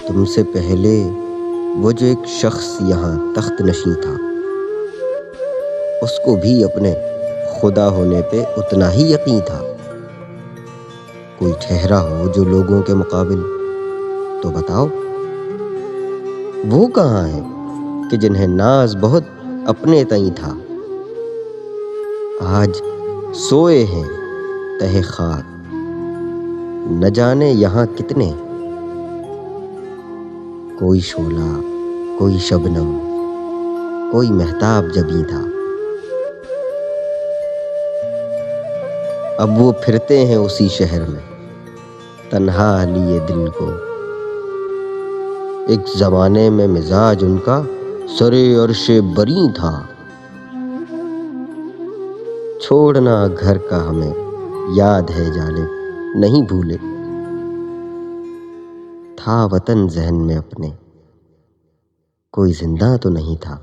تم سے پہلے وہ جو ایک شخص یہاں تخت نشین تھا، اس کو بھی اپنے خدا ہونے پہ اتنا ہی یقین تھا۔ کوئی ٹھہرا ہو جو لوگوں کے مقابل، تو بتاؤ وہ کہاں ہے کہ جنہیں ناز بہت اپنے تئیں تھا؟ آج سوئے ہیں تہ خاک، نہ جانے یہاں کتنے۔ کوئی شعلہ، کوئی شبنم، کوئی مہتاب جبیں تھا، اب وہ پھرتے ہیں اسی شہر میں تنہا لیے دل کو۔ ایک زمانے میں مزاج ان کا سرے عرش بری تھا، چھوڑنا گھر کا ہمیں یاد ہے جانب نہیں بھولے۔ تھا وطن ذہن میں اپنے، کوئی زندہ تو نہیں تھا۔